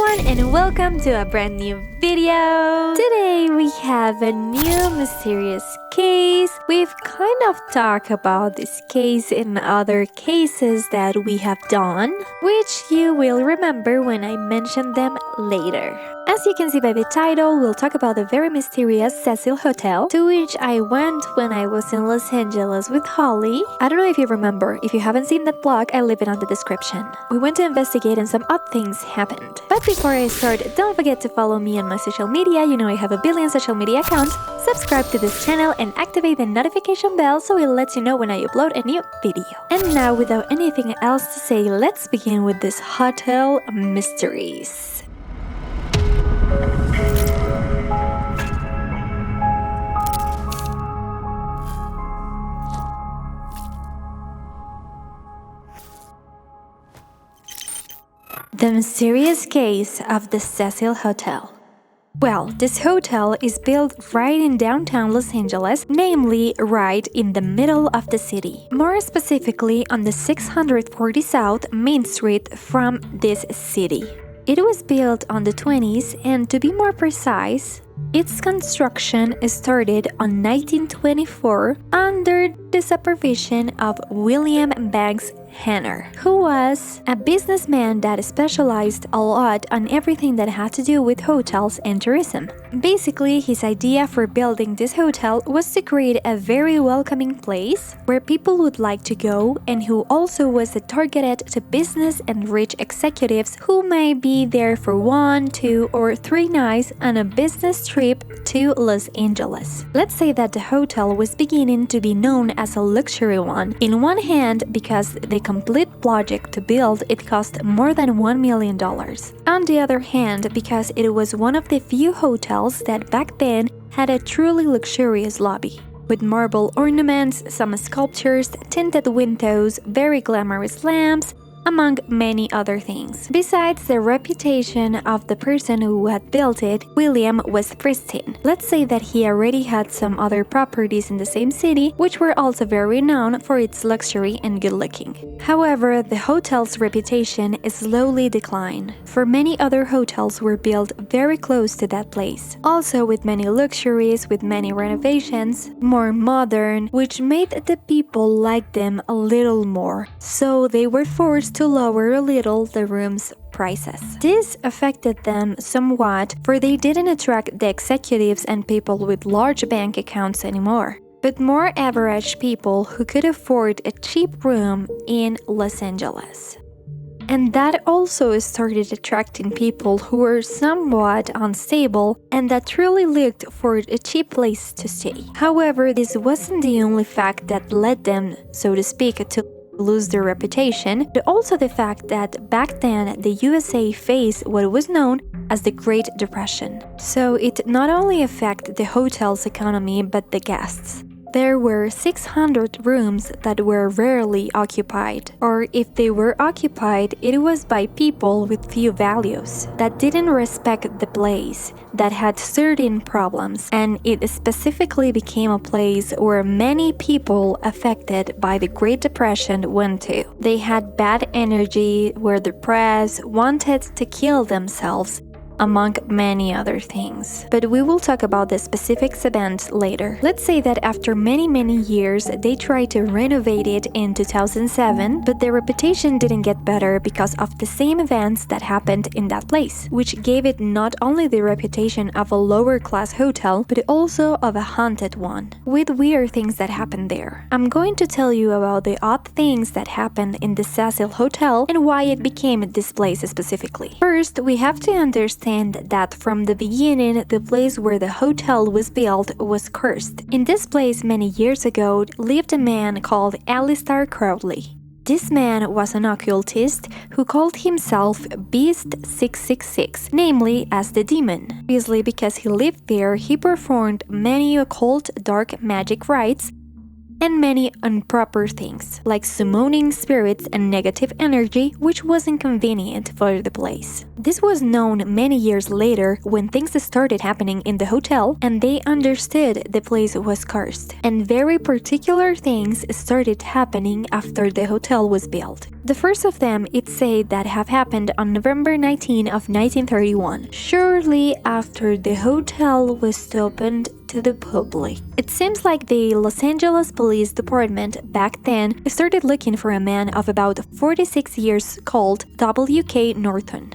everyone, and welcome to a brand new video. Today we have a new mysterious case. We've kind of talked about this case in other cases that we have done, which you will remember when I mention them later. As you can see by the title, we'll talk about the very mysterious CECIL Hotel, to which I went when I was in Los Angeles with Holly. I don't know if you remember. If you haven't seen that vlog, I'll leave it on the description. We went to investigate and some odd things happened. But before I start, don't forget to follow me on my social media. You know I have a billion social media accounts. Subscribe to this channel and activate the notification bell so it lets you know when I upload a new video. And now, without anything else to say, let's begin with this hotel mysteries. The mysterious case of the CECIL Hotel. Well, this hotel is built right in downtown Los Angeles, namely right in the middle of the city. More specifically on the 640 South Main Street from this city. It was built on the 20s, and to be more precise, its construction started on 1924 under the supervision of William Banks Hanner, who was a businessman that specialized a lot on everything that had to do with hotels and tourism. Basically, his idea for building this hotel was to create a very welcoming place where people would like to go, and who also was targeted to business and rich executives who may be there for 1, 2, or 3 nights on a business trip to Los Angeles. Let's say that the hotel was beginning to be known as a luxury one. In one hand, because the complete project to build it cost more than $1 million. On the other hand, because it was one of the few hotels that back then had a truly luxurious lobby, with marble ornaments, some sculptures, tinted windows, very glamorous lamps, among many other things. Besides the reputation of the person who had built it, William was pristine. Let's say that he already had some other properties in the same city, which were also very known for its luxury and good looking. However, the hotel's reputation slowly declined, for many other hotels were built very close to that place. Also with many luxuries, with many renovations, more modern, which made the people like them a little more. So they were forced to lower a little the room's prices. This affected them somewhat, for they didn't attract the executives and people with large bank accounts anymore, but more average people who could afford a cheap room in Los Angeles. And that also started attracting people who were somewhat unstable and that truly looked for a cheap place to stay. However, this wasn't the only fact that led them, so to speak, to lose their reputation, but also the fact that back then the USA faced what was known as the Great Depression. So it not only affected the hotel's economy but the guests. There were 600 rooms that were rarely occupied, or if they were occupied, it was by people with few values, that didn't respect the place, that had certain problems, and it specifically became a place where many people affected by the Great Depression went to. They had bad energy, were depressed, wanted to kill themselves, among many other things. But we will talk about the specific events later. Let's say that after many years, they tried to renovate it in 2007, but their reputation didn't get better because of the same events that happened in that place, which gave it not only the reputation of a lower class hotel, but also of a haunted one, with weird things that happened there. I'm going to tell you about the odd things that happened in the CECIL Hotel and why it became this place specifically. First, we have to understand that from the beginning, the place where the hotel was built was cursed. In this place many years ago lived a man called Aleister Crowley. This man was an occultist who called himself Beast 666, namely as the demon. Obviously, because he lived there, he performed many occult dark magic rites and many improper things, like summoning spirits and negative energy, which was inconvenient for the place. This was known many years later when things started happening in the hotel and they understood the place was cursed, and very particular things started happening after the hotel was built. The first of them, it's said that have happened on November 19 of 1931, shortly after the hotel was opened to the public. It seems like the Los Angeles Police Department back then started looking for a man of about 46 years called W.K. Norton.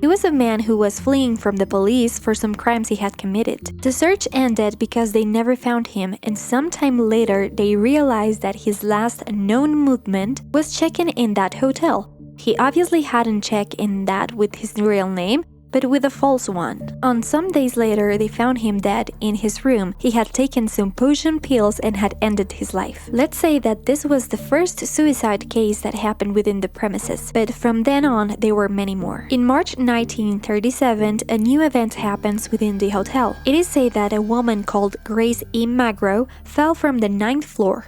He was a man who was fleeing from the police for some crimes he had committed. The search ended because they never found him, and sometime later they realized that his last known movement was checking in that hotel. He obviously hadn't checked in that with his real name, but with a false one. On some days later, they found him dead in his room. He had taken some potion pills and had ended his life. Let's say that this was the first suicide case that happened within the premises, but from then on, there were many more. In March 1937, a new event happens within the hotel. It is said that a woman called Grace E. Magro fell from the 9th floor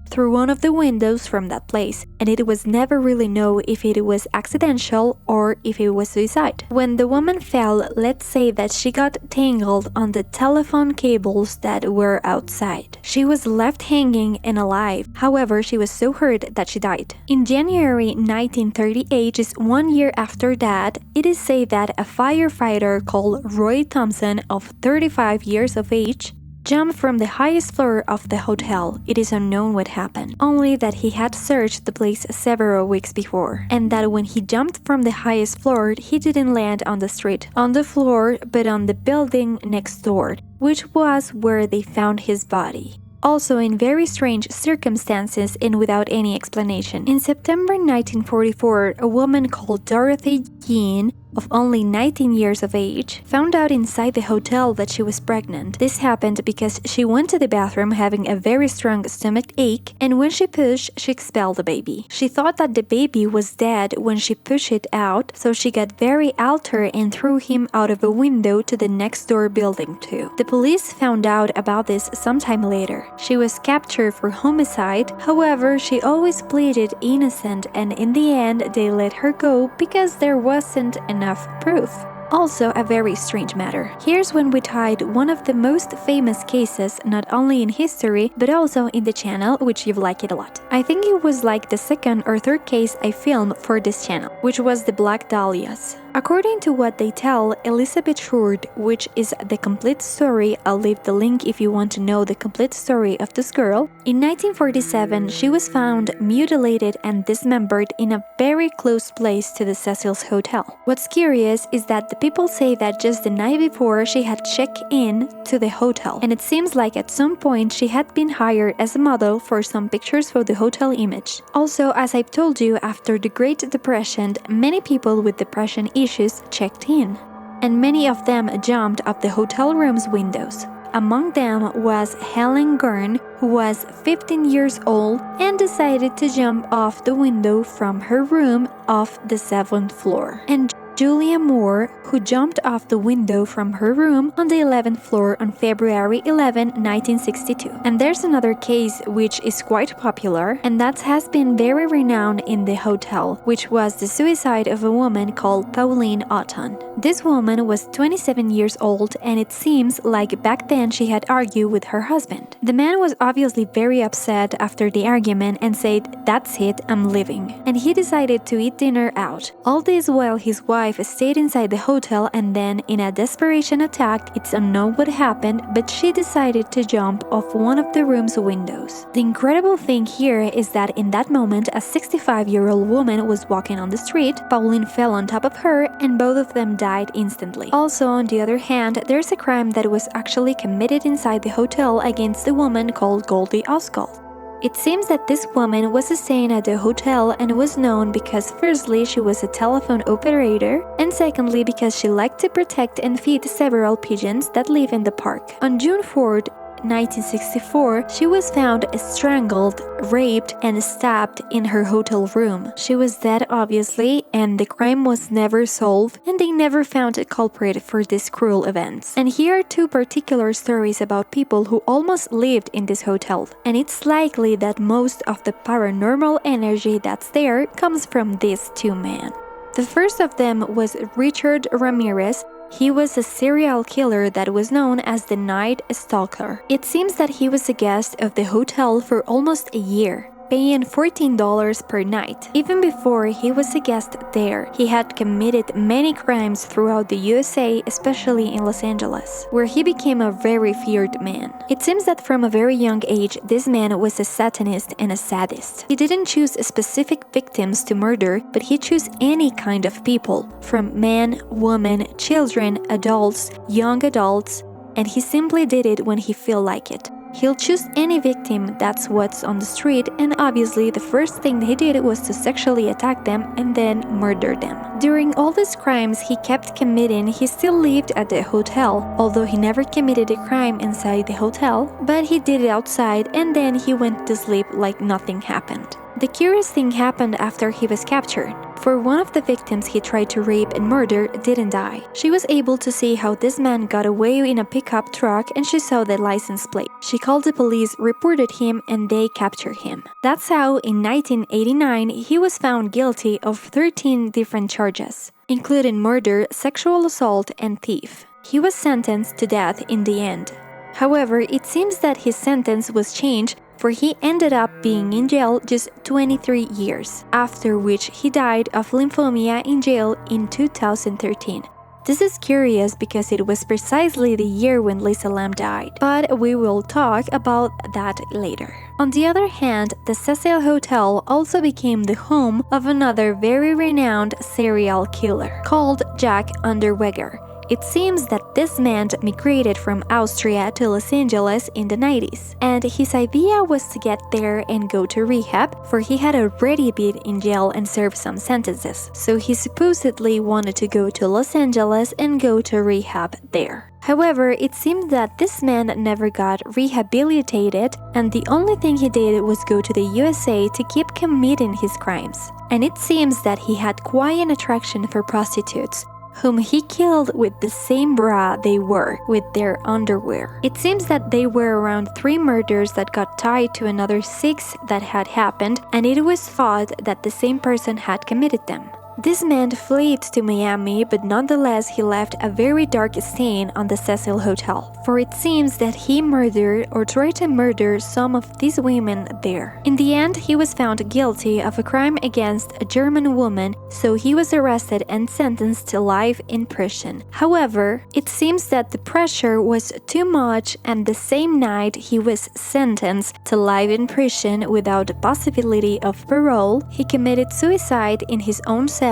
through one of the windows from that place, and it was never really known if it was accidental or if it was suicide. When the woman fell, let's say that she got tangled on the telephone cables that were outside. She was left hanging and alive, however, she was so hurt that she died. In January 1938, just 1 year after that, it is said that a firefighter called Roy Thompson, of 35 years of age, jumped from the highest floor of the hotel. It is unknown what happened, only that he had searched the place several weeks before, and that when he jumped from the highest floor, he didn't land on the street, on the floor, but on the building next door, which was where they found his body. Also in very strange circumstances and without any explanation. In September 1944, a woman called Dorothy Yean, of only 19 years of age, found out inside the hotel that she was pregnant. This happened because she went to the bathroom having a very strong stomach ache, and when she pushed, she expelled the baby. She thought that the baby was dead when she pushed it out, so she got very altered and threw him out of a window to the next door building too. The police found out about this sometime later. She was captured for homicide, however, she always pleaded innocent, and in the end, they let her go because there wasn't enough proof. Also a very strange matter. Here's when we tied one of the most famous cases, not only in history, but also in the channel, which you've liked it a lot. I think it was like the second or third case I filmed for this channel, which was the Black Dahlias. According to what they tell, Elizabeth Short, which is the complete story, I'll leave the link if you want to know the complete story of this girl. In 1947, she was found mutilated and dismembered in a very close place to the CECIL's hotel. What's curious is that the people say that just the night before she had checked in to the hotel, and it seems like at some point she had been hired as a model for some pictures for the hotel image. Also, as I've told you, after the Great Depression, many people with depression issues checked in, and many of them jumped off the hotel room's windows. Among them was Helen Gurn, who was 15 years old and decided to jump off the window from her room off the 7th floor, and Julia Moore, who jumped off the window from her room on the 11th floor on February 11, 1962. And there's another case which is quite popular, and that has been very renowned in the hotel, which was the suicide of a woman called Pauline Auton. This woman was 27 years old, and it seems like back then she had argued with her husband. The man was obviously very upset after the argument and said, "That's it, I'm leaving." And he decided to eat dinner out. All this while his wife stayed inside the hotel, and then in a desperation attack, it's unknown what happened, but she decided to jump off one of the room's windows. The incredible thing here is that in that moment, a 65-year-old woman was walking on the street, Pauline fell on top of her, and both of them died instantly. Also, on the other hand, there's a crime that was actually committed inside the hotel against a woman called Goldie Osgold. It seems that this woman was staying at the hotel and was known because firstly she was a telephone operator, and secondly because she liked to protect and feed several pigeons that live in the park. On June 4th, 1964, she was found strangled, raped, and stabbed in her hotel room. She was dead obviously, and the crime was never solved, and they never found a culprit for these cruel events. And here are two particular stories about people who almost lived in this hotel, and it's likely that most of the paranormal energy that's there comes from these two men. The first of them was Richard Ramirez. He was a serial killer that was known as the Night Stalker. It seems that he was a guest of the hotel for almost a year. paying $14 per night. Even before he was a guest there, he had committed many crimes throughout the USA, especially in Los Angeles, where he became a very feared man. It seems that from a very young age, this man was a satanist and a sadist. He didn't choose specific victims to murder, but he chose any kind of people, from men, women, children, adults, young adults, and he simply did it when he felt like it. He'll choose any victim that's what's on the street, and obviously the first thing he did was to sexually attack them and then murder them. During all these crimes he kept committing, he still lived at the hotel, although he never committed a crime inside the hotel, but he did it outside and then he went to sleep like nothing happened. The curious thing happened after he was captured. For one of the victims he tried to rape and murder didn't die. She was able to see how this man got away in a pickup truck and she saw the license plate. She called the police, reported him, and they captured him. That's how, in 1989, he was found guilty of 13 different charges, including murder, sexual assault, and thief. He was sentenced to death in the end. However, it seems that his sentence was changed, for he ended up being in jail just 23 years, after which he died of lymphoma in jail in 2013. This is curious because it was precisely the year when Lisa Lam died, but we will talk about that later. On the other hand, the CECIL Hotel also became the home of another very renowned serial killer, called Jack Unterweger. It seems that this man migrated from Austria to Los Angeles in the 90s, and his idea was to get there and go to rehab, for he had already been in jail and served some sentences, so he supposedly wanted to go to Los Angeles and go to rehab there. However, it seemed that this man never got rehabilitated, and the only thing he did was go to the USA to keep committing his crimes. And it seems that he had quite an attraction for prostitutes, whom he killed with the same bra they wore with their underwear. It seems that they were around 3 murders that got tied to another 6 that had happened, and it was thought that the same person had committed them. This man fled to Miami, but nonetheless he left a very dark stain on the CECIL Hotel, for it seems that he murdered or tried to murder some of these women there. In the end, he was found guilty of a crime against a German woman, so he was arrested and sentenced to life in prison. However, it seems that the pressure was too much, and the same night he was sentenced to life in prison without the possibility of parole, he committed suicide in his own cell,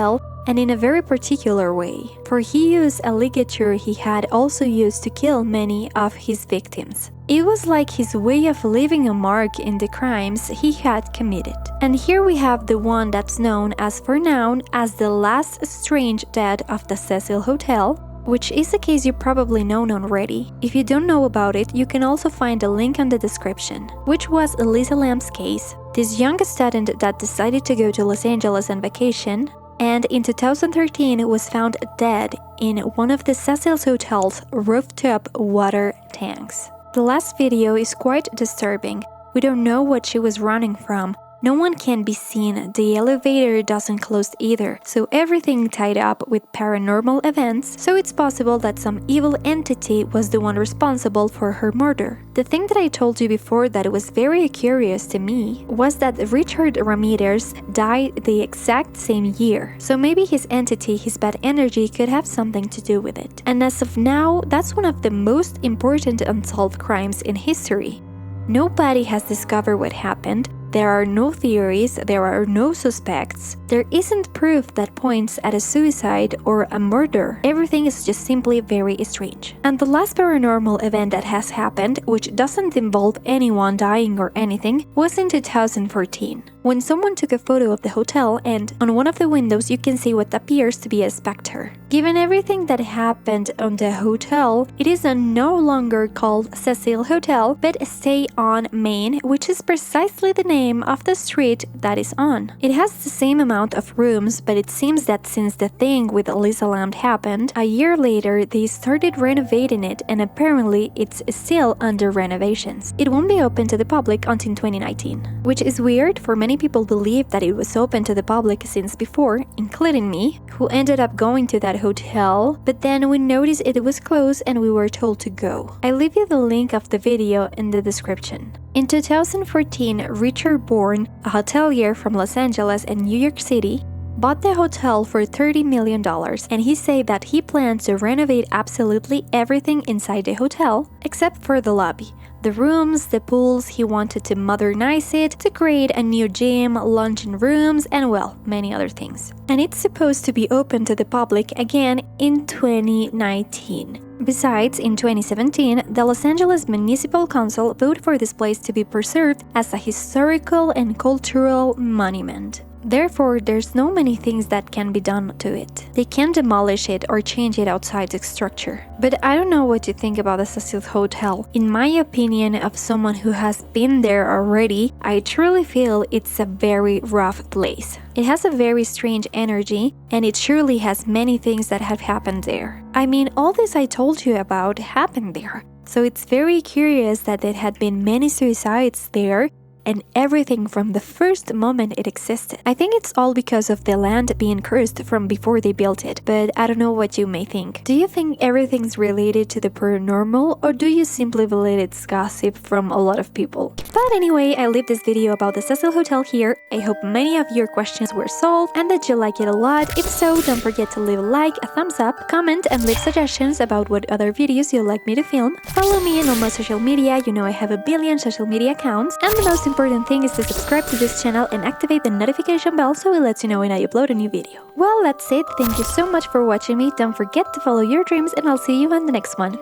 and in a very particular way, for he used a ligature he had also used to kill many of his victims. It was like his way of leaving a mark in the crimes he had committed. And here we have the one that's known as for now as the last strange death of the CECIL Hotel, which is a case you probably know already. If you don't know about it, you can also find a link in the description, which was Lisa Lam's case. This young student that decided to go to Los Angeles on vacation, and in 2013 was found dead in one of the CECIL Hotel's rooftop water tanks. The last video is quite disturbing. We don't know what she was running from. No one can be seen, the elevator doesn't close either, so everything tied up with paranormal events, so it's possible that some evil entity was the one responsible for her murder. The thing that I told you before that was very curious to me was that Richard Ramirez died the exact same year, so maybe his entity, his bad energy, could have something to do with it. And as of now, that's one of the most important unsolved crimes in history. Nobody has discovered what happened. There are no theories, there are no suspects. There isn't proof that points at a suicide or a murder. Everything is just simply very strange. And the last paranormal event that has happened, which doesn't involve anyone dying or anything, was in 2014, when someone took a photo of the hotel and on one of the windows you can see what appears to be a specter. Given everything that happened on the hotel, it is no longer called CECIL Hotel, but Stay On Main, which is precisely the name of the street that is on. It has the same amount of rooms, but it seems that since the thing with Lisa Lam happened, a year later they started renovating it, and apparently it's still under renovations. It won't be open to the public until 2019, which is weird. For many many people believed that it was open to the public since before, including me, who ended up going to that hotel, but then we noticed it was closed and we were told to go. I'll leave you the link of the video in the description. In 2014, Richard Bourne, a hotelier from Los Angeles and New York City, bought the hotel for $30 million, and he said that he plans to renovate absolutely everything inside the hotel, except for the lobby. The rooms, the pools, he wanted to modernize it, to create a new gym, luncheon rooms, and well, many other things. And it's supposed to be open to the public again in 2019. Besides, in 2017, the Los Angeles Municipal Council voted for this place to be preserved as a historical and cultural monument. Therefore, there's no many things that can be done to it. They can't demolish it or change it outside the structure. But I don't know what you think about the CECIL Hotel. In my opinion, of someone who has been there already, I truly feel it's a very rough place. It has a very strange energy, and it surely has many things that have happened there. I mean, all this I told you about happened there. So it's very curious that there had been many suicides there, and everything from the first moment it existed. I think it's all because of the land being cursed from before they built it, but I don't know what you may think. Do you think everything's related to the paranormal, or do you simply believe it's gossip from a lot of people? But anyway, I leave this video about the CECIL Hotel here. I hope many of your questions were solved and that you like it a lot. If so, don't forget to leave a like, a thumbs up, comment, and leave suggestions about what other videos you'd like me to film. Follow me on all my social media. You know I have a billion social media accounts, and the most important thing is to subscribe to this channel and activate the notification bell so it lets you know when I upload a new video. Well, that's it. Thank you so much for watching me. Don't forget to follow your dreams, and I'll see you on the next one.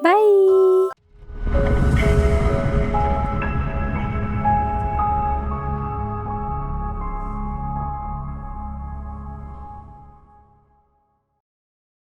Bye!